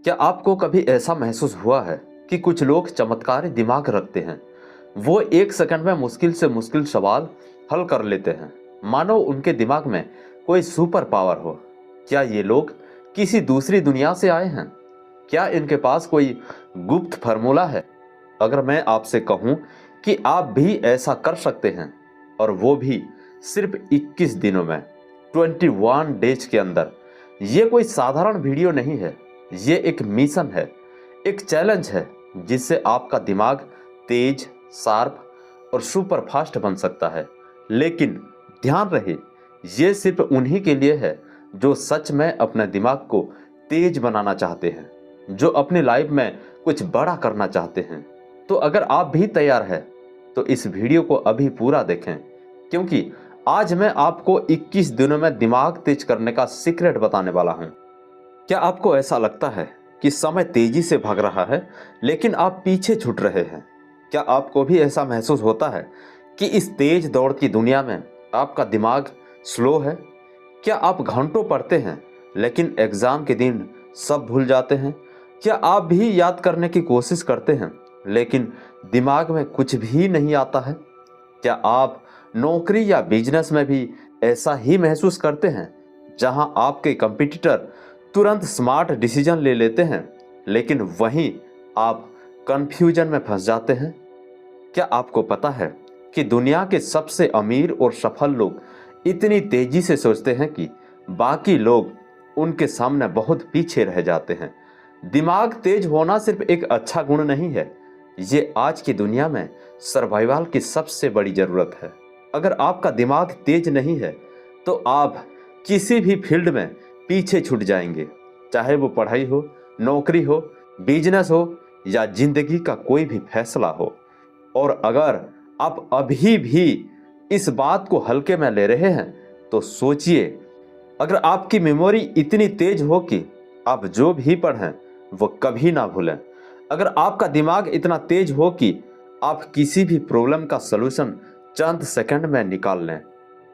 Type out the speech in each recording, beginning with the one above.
क्या आपको कभी ऐसा महसूस हुआ है कि कुछ लोग चमत्कारी दिमाग रखते हैं? वो एक सेकंड में मुश्किल से मुश्किल सवाल हल कर लेते हैं, मानो उनके दिमाग में कोई सुपर पावर हो। क्या ये लोग किसी दूसरी दुनिया से आए हैं? क्या इनके पास कोई गुप्त फार्मूला है? अगर मैं आपसे कहूं कि आप भी ऐसा कर सकते हैं, और वो भी सिर्फ 21 दिनों में, 21 डेज के अंदर, ये कोई साधारण वीडियो नहीं है। ये एक मिशन है, एक चैलेंज है जिससे आपका दिमाग तेज, शार्प और सुपर फास्ट बन सकता है। लेकिन ध्यान रहे, ये सिर्फ उन्हीं के लिए है जो सच में अपने दिमाग को तेज बनाना चाहते हैं, जो अपनी लाइफ में कुछ बड़ा करना चाहते हैं। तो अगर आप भी तैयार हैं तो इस वीडियो को अभी पूरा देखें, क्योंकि आज मैं आपको 21 दिनों में दिमाग तेज करने का सीक्रेट बताने वाला हूं। क्या आपको ऐसा लगता है कि समय तेजी से भाग रहा है लेकिन आप पीछे छूट रहे हैं? क्या आपको भी ऐसा महसूस होता है कि इस तेज दौड़ की दुनिया में आपका दिमाग स्लो है? क्या आप घंटों पढ़ते हैं लेकिन एग्जाम के दिन सब भूल जाते हैं? क्या आप भी याद करने की कोशिश करते हैं लेकिन दिमाग में कुछ भी नहीं आता है? क्या आप नौकरी या बिजनेस में भी ऐसा ही महसूस करते हैं, जहां आपके कंपटीटर तुरंत स्मार्ट डिसीजन ले लेते हैं लेकिन वहीं आप कंफ्यूजन में फंस जाते हैं? क्या आपको पता है कि दुनिया के सबसे अमीर और सफल लोग इतनी तेजी से सोचते हैं कि बाकी लोग उनके सामने बहुत पीछे रह जाते हैं? दिमाग तेज होना सिर्फ एक अच्छा गुण नहीं है, ये आज की दुनिया में सर्वाइवल की सबसे बड़ी जरूरत है। अगर आपका दिमाग तेज नहीं है तो आप किसी भी फील्ड में पीछे छूट जाएंगे, चाहे वो पढ़ाई हो, नौकरी हो, बिजनेस हो या जिंदगी का कोई भी फैसला हो। और अगर आप अभी भी इस बात को हल्के में ले रहे हैं तो सोचिए, अगर आपकी मेमोरी इतनी तेज हो कि आप जो भी पढ़ें वो कभी ना भूलें, अगर आपका दिमाग इतना तेज हो कि आप किसी भी प्रॉब्लम का सलूशन चंद सेकंड में निकाल लें,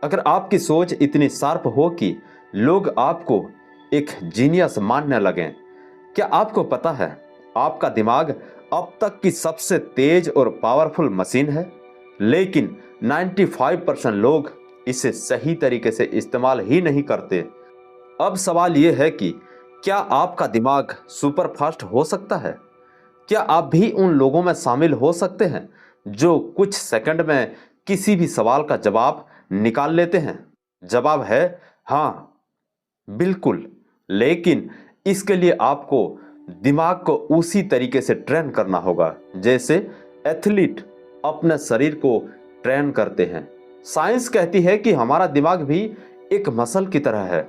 अगर आपकी सोच इतनी शार्प हो कि लोग आपको एक जीनियस मानने लगें, क्या आपको पता है आपका दिमाग अब तक की सबसे तेज और पावरफुल मशीन है? लेकिन 95% लोग इसे सही तरीके से इस्तेमाल ही नहीं करते। अब सवाल यह है कि क्या आपका दिमाग सुपर फास्ट हो सकता है? क्या आप भी उन लोगों में शामिल हो सकते हैं जो कुछ सेकंड में किसी भी सवाल का जवाब निकाल लेते हैं? जवाब है हाँ, बिल्कुल। लेकिन इसके लिए आपको दिमाग को उसी तरीके से ट्रेन करना होगा जैसे एथलीट अपने शरीर को ट्रेन करते हैं। साइंस कहती है कि हमारा दिमाग भी एक मसल की तरह है।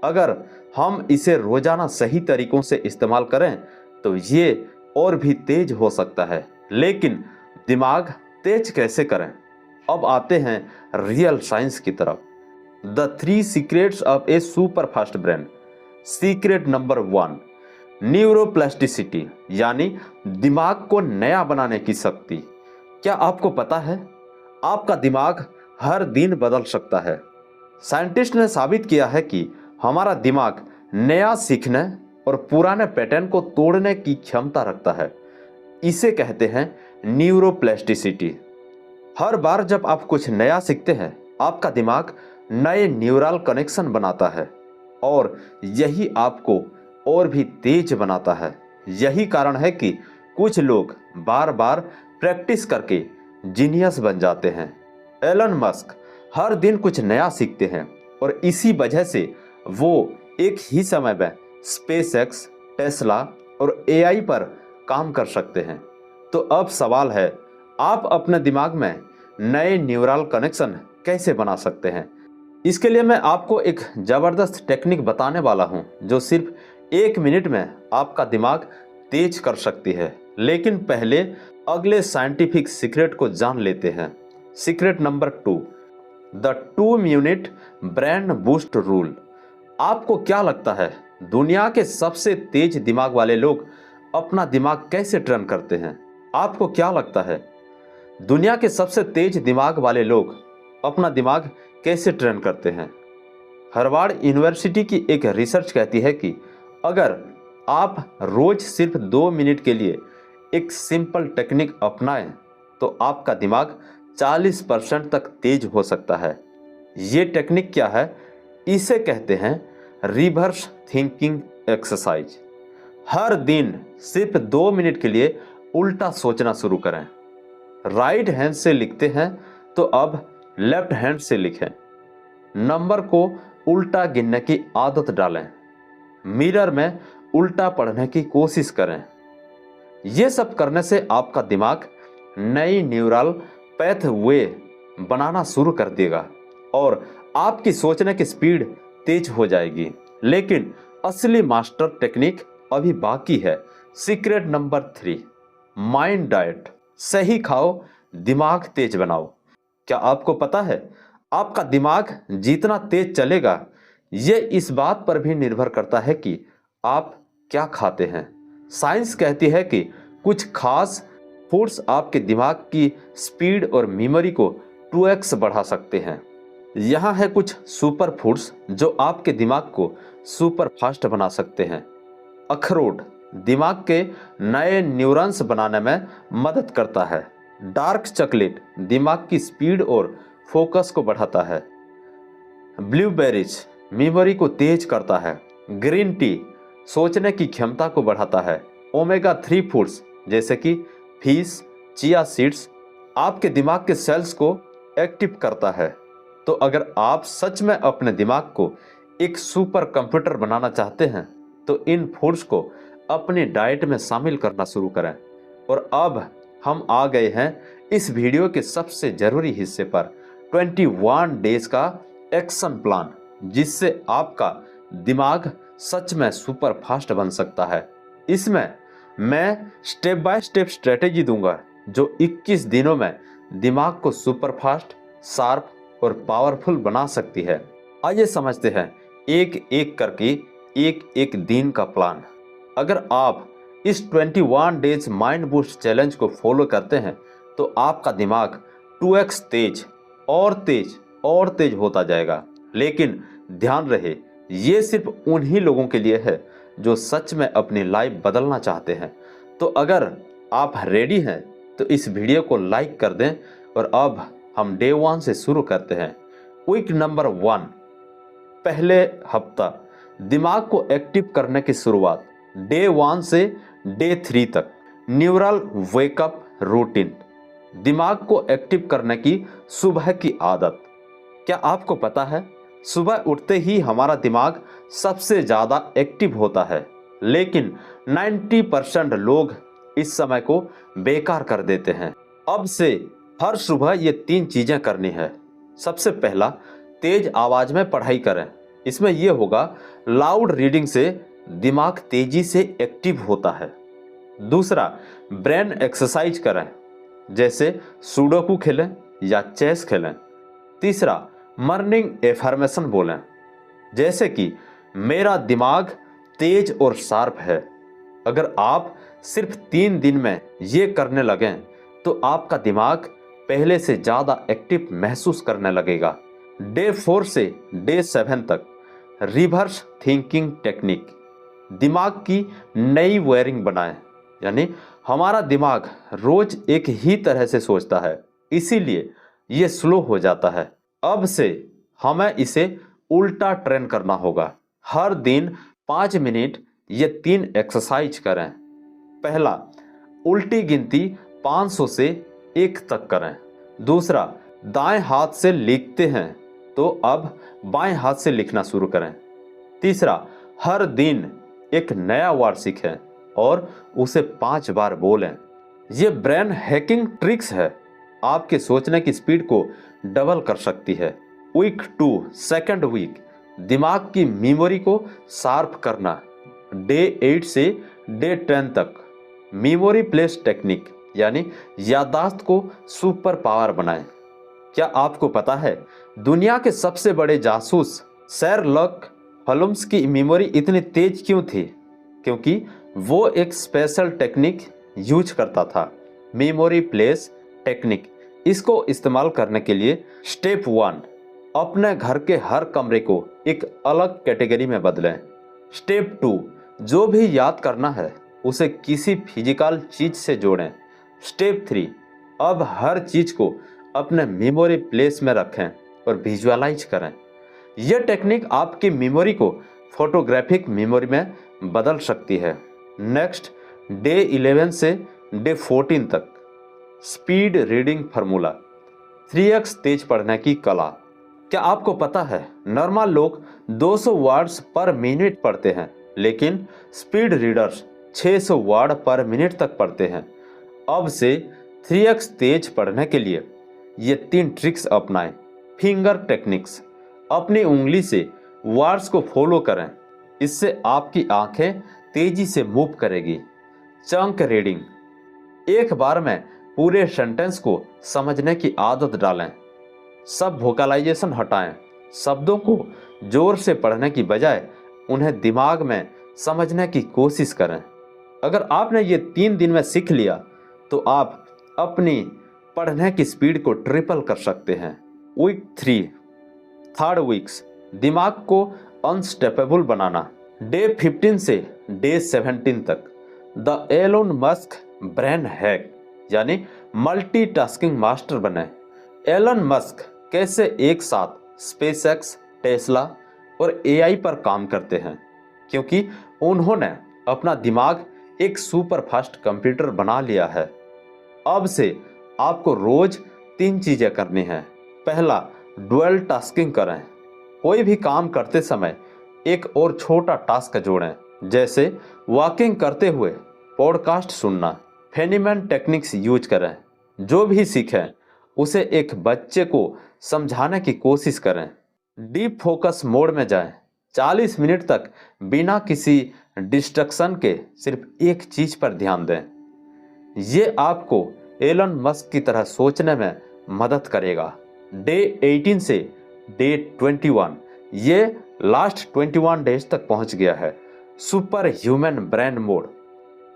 अगर हम इसे रोजाना सही तरीकों से इस्तेमाल करें तो ये और भी तेज हो सकता है। लेकिन दिमाग तेज कैसे करें? अब आते हैं रियल साइंस की तरफ। The 3 secrets of A super fast brain. Secret number 1, neuroplasticity, यानी दिमाग को नया बनाने की शक्ति। क्या आपको पता है आपका दिमाग हर दिन बदल सकता है? साइंटिस्ट ने साबित किया है कि हमारा दिमाग नया सीखने और पुराने पैटर्न को तोड़ने की क्षमता रखता है। इसे कहते हैं न्यूरोप्लास्टिसिटी। हर बार जब आप कुछ नया सीखते हैं, आपका दिमाग नए न्यूरल कनेक्शन बनाता है और यही आपको और भी तेज बनाता है। यही कारण है कि कुछ लोग बार बार प्रैक्टिस करके जीनियस बन जाते हैं। एलन मस्क हर दिन कुछ नया सीखते हैं और इसी वजह से वो एक ही समय में स्पेसएक्स, टेस्ला और एआई पर काम कर सकते हैं। तो अब सवाल है, आप अपने दिमाग में नए न्यूरल कनेक्शन कैसे बना सकते हैं? इसके लिए मैं आपको एक जबरदस्त टेक्निक बताने वाला हूं जो सिर्फ 1 मिनट में आपका दिमाग तेज कर सकती है। लेकिन पहले अगले साइंटिफिक सीक्रेट को जान लेते हैं। Secret number 2, the 2 minute brain boost rule. आपको क्या लगता है दुनिया के सबसे तेज दिमाग वाले लोग अपना दिमाग कैसे ट्रेन करते हैं? आपको क्या लगता है दुनिया के सबसे तेज दिमाग वाले लोग अपना दिमाग कैसे ट्रेन करते हैं? हार्वर्ड यूनिवर्सिटी की एक रिसर्च कहती है कि अगर आप रोज सिर्फ 2 मिनट के लिए एक सिंपल टेक्निक अपनाएं तो आपका दिमाग 40% तक तेज हो सकता है। ये टेक्निक क्या है? इसे कहते हैं रिवर्स थिंकिंग एक्सरसाइज। हर दिन सिर्फ 2 मिनट के लिए उल्टा सोचना शुरू करें। राइट हैंड से लिखते हैं तो अब लेफ्ट हैंड से लिखें। नंबर को उल्टा गिनने की आदत डालें। मिरर में उल्टा पढ़ने की कोशिश करें। यह सब करने से आपका दिमाग नई न्यूरल पाथवे बनाना शुरू कर देगा और आपकी सोचने की स्पीड तेज हो जाएगी। लेकिन असली मास्टर टेक्निक अभी बाकी है। Secret number 3, mind diet. सही खाओ, दिमाग तेज बनाओ। क्या आपको पता है आपका दिमाग जितना तेज चलेगा यह इस बात पर भी निर्भर करता है कि आप क्या खाते हैं। साइंस कहती है कि कुछ खास फूड्स आपके दिमाग की स्पीड और मेमोरी को 2x बढ़ा सकते हैं। यहाँ है कुछ सुपर फूड्स जो आपके दिमाग को सुपर फास्ट बना सकते हैं। अखरोट दिमाग के नए न्यूरॉन्स बनाने में मदद करता है। डार्क चॉकलेट दिमाग की स्पीड और फोकस को बढ़ाता है। ब्लूबेरीज मेमोरी को तेज करता है। ग्रीन टी सोचने की क्षमता को बढ़ाता है। ओमेगा 3 फूड्स जैसे कि फिश, चिया सीड्स आपके दिमाग के सेल्स को एक्टिव करता है। तो अगर आप सच में अपने दिमाग को एक सुपर कंप्यूटर बनाना चाहते हैं तो इन फूड्स को अपनी डाइट में शामिल करना शुरू करें। और अब हम आ गए हैं इस वीडियो के सबसे जरूरी हिस्से पर, 21 डेज का एक्शन प्लान, जिससे आपका दिमाग सच में सुपर फास्ट बन सकता है। इसमें मैं स्टेप बाय स्टेप स्ट्रेटेजी दूंगा जो 21 दिनों में दिमाग को सुपर फास्ट, शार्प और पावरफुल बना सकती है। आइए समझते हैं एक एक करके एक एक दिन का प्लान। अगर आप इस 21 डेज माइंड बूस्ट चैलेंज को फॉलो करते हैं तो आपका दिमाग 2x तेज और तेज और तेज होता जाएगा। लेकिन ध्यान रहे, ये सिर्फ उन्हीं लोगों के लिए है जो सच में अपनी लाइफ बदलना चाहते हैं। तो अगर आप रेडी हैं तो इस वीडियो को लाइक कर दें। और अब हम डे 1 से शुरू करते हैं। वीक नंबर 1, पहले हफ्ता दिमाग को एक्टिव करने की शुरुआत। डे 1 से डे 3 तक न्यूरल वेकअप रूटीन, दिमाग को एक्टिव करने की सुबह की आदत। क्या आपको पता है सुबह उठते ही हमारा दिमाग सबसे ज्यादा एक्टिव होता है, लेकिन 90% लोग इस समय को बेकार कर देते हैं। अब से हर सुबह ये 3 चीजें करनी है। सबसे पहला, तेज आवाज में पढ़ाई करें। इसमें यह होगा, लाउड रीडिंग से दिमाग तेजी से एक्टिव होता है। दूसरा, ब्रेन एक्सरसाइज करें, जैसे सुडोकू खेलें या चेस खेलें। तीसरा, मॉर्निंग एफर्मेशन बोलें, जैसे कि मेरा दिमाग तेज और शार्प है। अगर आप सिर्फ 3 दिन में ये करने लगें तो आपका दिमाग पहले से ज्यादा एक्टिव महसूस करने लगेगा। डे 4 से डे 7 तक रिवर्स थिंकिंग टेक्निक, दिमाग की नई वायरिंग बनाएं। यानी हमारा दिमाग रोज एक ही तरह से सोचता है, इसीलिए ये स्लो हो जाता है। अब से हमें इसे उल्टा ट्रेन करना होगा। हर दिन 5 मिनट ये 3 एक्सरसाइज करें। पहला, उल्टी गिनती 500 से 1 तक करें। दूसरा, दाएं हाथ से लिखते हैं तो अब बाएं हाथ से लिखना शुरू करें। तीसरा, हर दिन एक नया वर्ड सीखें और उसे 5 बार बोलें। ये ब्रेन हैकिंग ट्रिक्स है, आपके सोचने की स्पीड को डबल कर सकती है। वीक 2, सेकंड वीक, दिमाग की मेमोरी को शार्प करना। डे 8 से डे 10 तक मेमोरी प्लेस टेक्निक, यानी याददाश्त को सुपर पावर बनाएं। क्या आपको पता है दुनिया के सबसे बड़े जासूस शेरलॉक होम्स की मेमोरी इतनी तेज क्यों थी? क्योंकि वो एक स्पेशल टेक्निक यूज करता था, मेमोरी प्लेस टेक्निक। इसको इस्तेमाल करने के लिए स्टेप 1, अपने घर के हर कमरे को एक अलग कैटेगरी में बदलें। स्टेप 2, जो भी याद करना है उसे किसी फिजिकल चीज से जोड़ें। स्टेप 3, अब हर चीज को अपने मेमोरी प्लेस में रखें और विजुअलाइज करें। यह टेक्निक आपकी मेमोरी को फोटोग्राफिक मेमोरी में बदल सकती है। नेक्स्ट, डे 11 से डे 14 तक स्पीड रीडिंग फार्मूला, 3x तेज पढ़ने की कला। क्या आपको पता है नॉर्मल लोग 200 वर्ड्स पर मिनट पढ़ते हैं, लेकिन स्पीड रीडर्स 600 वर्ड पर मिनट तक पढ़ते हैं। अब से 3x तेज पढ़ने के लिए ये 3 ट्रिक्स अपनाएं। फिंगर टेक्निक्स, अपनी उंगली से वर्ड्स को फॉलो करें, इससे आपकी आंखें तेजी से मूव करेगी। चंक रीडिंग, एक बार में पूरे सेंटेंस को समझने की आदत डालें। सब वोकलाइजेशन हटाएं, शब्दों को जोर से पढ़ने की बजाय उन्हें दिमाग में समझने की कोशिश करें। अगर आपने ये 3 दिन में सीख लिया तो आप अपनी पढ़ने की स्पीड को ट्रिपल कर सकते हैं। वीक 3, थर्ड वीक्स, दिमाग को अनस्टॉपेबल बनाना। डे 15 से डे 17 तक the Elon Musk brain hack, यानी मल्टीटास्किंग मास्टर बने। एलन मस्क कैसे एक साथ स्पेसएक्स, टेस्ला और एआई पर काम करते हैं, क्योंकि उन्होंने अपना दिमाग एक सुपर फास्ट कंप्यूटर बना लिया है। अब से आपको रोज 3 चीजें करनी हैं। पहला, डुअल टास्किंग करें। कोई भी काम करते समय एक और छोटा टास्क जोड़ें, जैसे वॉकिंग करते हुए पॉडकास्ट सुनना। फेनीमैन टेक्निक्स यूज करें। जो भी सीखें उसे एक बच्चे को समझाने की कोशिश करें। डीप फोकस मोड में जाएं। 40 मिनट तक बिना किसी डिस्ट्रक्शन के सिर्फ एक चीज पर ध्यान दें। ये आपको एलन मस्क की तरह सोचने में मदद करेगा। डे 18 से डे 21, ये लास्ट 21 डेज तक पहुंच गया है। सुपर ह्यूमन ब्रेन मोड,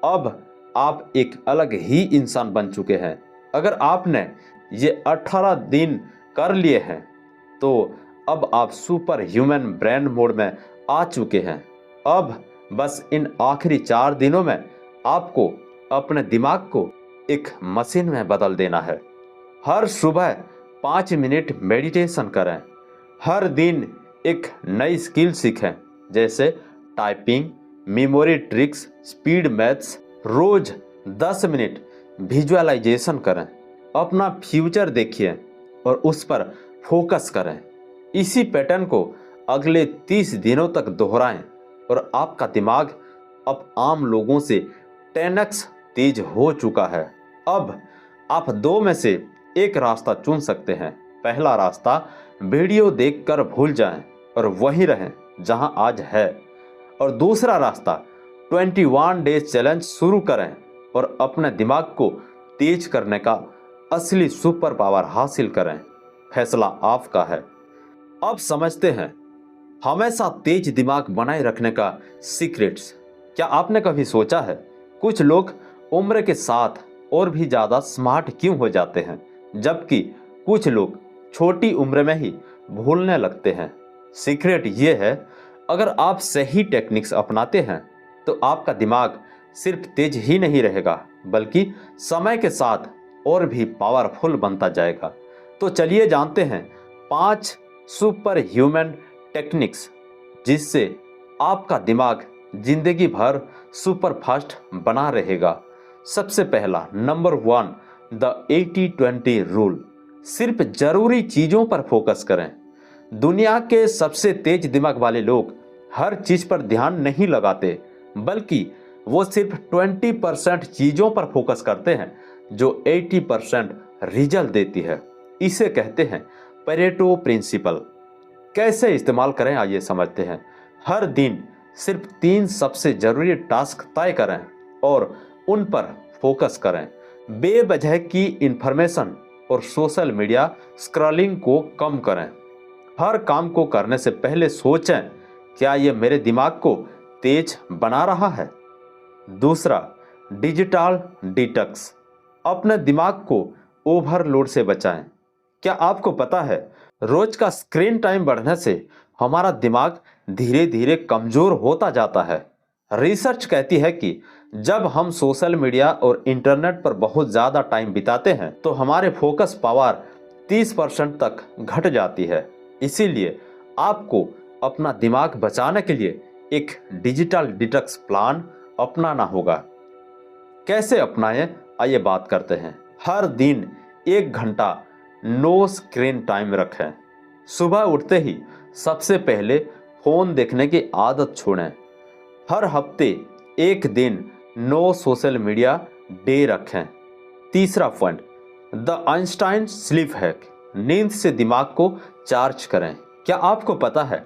अब आप एक अलग ही इंसान बन चुके हैं। अगर आपने ये 18 दिन कर लिए हैं तो अब आप सुपर ह्यूमन ब्रेन मोड में आ चुके हैं। अब बस इन आखिरी 4 दिनों में आपको अपने दिमाग को एक मशीन में बदल देना है। हर सुबह 5 मिनट मेडिटेशन करें। हर दिन एक नई स्किल सीखें, जैसे typing, memory tricks, speed maths. रोज 10 मिनट विजुअलाइजेशन करें। अपना फ्यूचर देखिए और उस पर फोकस करें। इसी पैटर्न को अगले 30 दिनों तक दोहराएं और आपका दिमाग अब आम लोगों से 10x तेज हो चुका है। अब आप 2 में से एक रास्ता चुन सकते हैं। पहला रास्ता, वीडियो देखकर भूल जाएं और वहीं रहें जहां आज है। और दूसरा रास्ता, 21 डेज चैलेंज शुरू करें और अपने दिमाग को तेज करने का असली सुपर पावर हासिल करें। फैसला आपका है। अब समझते हैं हमेशा तेज दिमाग बनाए रखने का सीक्रेट्स। क्या आपने कभी सोचा है कुछ लोग उम्र के साथ और भी ज्यादा स्मार्ट क्यों हो जाते हैं, जबकि कुछ लोग छोटी उम्र में ही भूलने लगते हैं? सीक्रेट ये है, अगर आप सही टेक्निक्स अपनाते हैं तो आपका दिमाग सिर्फ तेज ही नहीं रहेगा, बल्कि समय के साथ और भी पावरफुल बनता जाएगा। तो चलिए जानते हैं 5 सुपर ह्यूमन टेक्निक्स जिससे आपका दिमाग जिंदगी भर सुपर फास्ट बना रहेगा। सबसे पहला, नंबर 1, द 80-20 रूल। सिर्फ जरूरी चीजों पर फोकस करें। दुनिया के सबसे तेज दिमाग वाले लोग हर चीज पर ध्यान नहीं लगाते, बल्कि वो सिर्फ 20% चीजों पर फोकस करते हैं जो 80% रिजल्ट देती है। इसे कहते हैं पेरेटो प्रिंसिपल। कैसे इस्तेमाल करें आइए समझते हैं। हर दिन सिर्फ 3 सबसे जरूरी टास्क तय करें और उन पर फोकस करें। बेवजह की इंफॉर्मेशन और सोशल मीडिया स्क्रॉलिंग को कम करें। हर काम को करने से पहले सोचें, क्या यह मेरे दिमाग को तेज बना रहा है? दूसरा, डिजिटल डिटॉक्स। अपने दिमाग को ओवरलोड से बचाएं। क्या आपको पता है रोज का स्क्रीन टाइम बढ़ने से हमारा दिमाग धीरे धीरे कमजोर होता जाता है? रिसर्च कहती है कि जब हम सोशल मीडिया और इंटरनेट पर बहुत ज़्यादा टाइम बिताते हैं तो हमारे फोकस पावर 30% तक घट जाती है। इसीलिए आपको अपना दिमाग बचाने के लिए एक डिजिटल डिटॉक्स प्लान अपनाना होगा। कैसे अपनाएं, आइए बात करते हैं। हर दिन 1 घंटा नो स्क्रीन टाइम रखें। सुबह उठते ही सबसे पहले फोन देखने की आदत छोड़ें। हर हफ्ते 1 दिन नो सोशल मीडिया डे रखें। तीसरा point, the Einstein sleep hack, नींद से दिमाग को चार्ज करें। क्या आपको पता है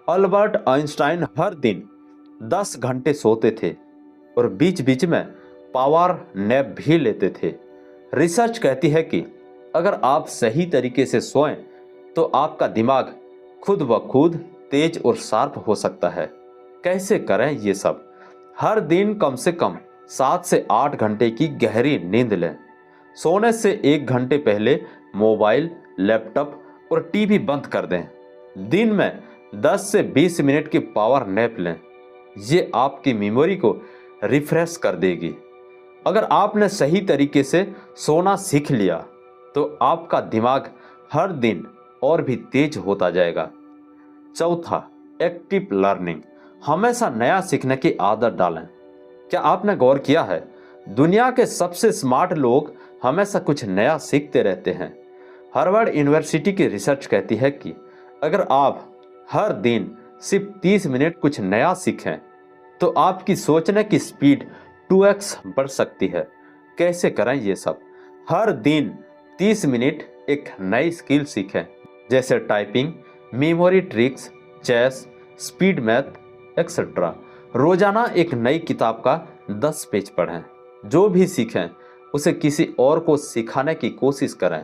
अल्बर्ट आइंस्टाइन हर दिन 10 घंटे सोते थे और बीच बीच में पावर नैप भी लेते थे। रिसर्च कहती है कि अगर आप सही तरीके से सोएं तो आपका दिमाग खुद ब खुद तेज और शार्प हो सकता है। कैसे करें ये सब? हर दिन कम से कम 7 से 8 घंटे की गहरी नींद लें। सोने से 1 घंटे पहले मोबाइल, लैपटॉप और टीवी बंद कर दें। दिन में 10 से 20 मिनट की पावर नैप लें। ये आपकी मेमोरी को रिफ्रेश कर देगी। अगर आपने सही तरीके से सोना सीख लिया तो आपका दिमाग हर दिन और भी तेज होता जाएगा। चौथा, एक्टिव लर्निंग, हमेशा नया सीखने की आदत डालें। क्या आपने गौर किया है दुनिया के सबसे स्मार्ट लोग हमेशा कुछ नया सीखते रहते हैं। हार्वर्ड यूनिवर्सिटी की रिसर्च कहती है कि अगर आप हर दिन सिर्फ 30 मिनट कुछ नया सीखें तो आपकी सोचने की स्पीड 2x बढ़ सकती है। कैसे करें ये सब? हर दिन 30 मिनट एक नई स्किल सीखें, जैसे typing, memory tricks, chess, speed math etcetera. रोजाना एक नई किताब का 10 पेज पढ़ें। जो भी सीखें उसे किसी और को सिखाने की कोशिश करें।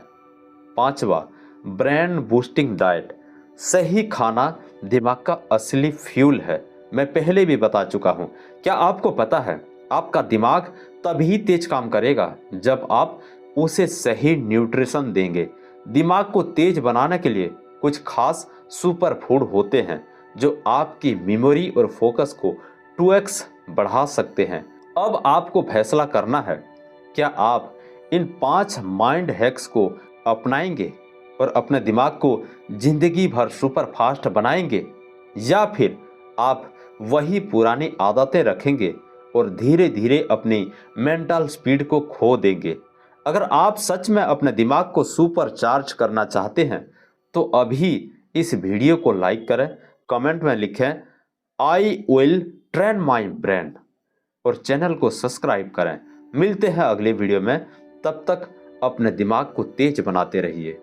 पांचवा, ब्रेन बूस्टिंग डाइट, सही खाना दिमाग का असली फ्यूल है। मैं पहले भी बता चुका हूं। क्या आपको पता है आपका दिमाग तभी तेज काम करेगा जब आप उसे सही न्यूट्रिशन देंगे। दिमाग को तेज बनाने के लिए कुछ खास सुपर फूड होते हैं जो आपकी मेमोरी और फोकस को 2x बढ़ा सकते हैं। अब आपको फैसला करना है, क्या आप इन 5 माइंड हैक्स को अपनाएंगे और अपने दिमाग को जिंदगी भर सुपर फास्ट बनाएंगे, या फिर आप वही पुरानी आदतें रखेंगे और धीरे धीरे अपनी मेंटल स्पीड को खो देंगे। अगर आप सच में अपने दिमाग को सुपर चार्ज करना चाहते हैं तो अभी इस वीडियो को लाइक करें, कमेंट में लिखें I will train my brain और चैनल को सब्सक्राइब करें। मिलते हैं अगले वीडियो में, तब तक अपने दिमाग को तेज बनाते रहिए।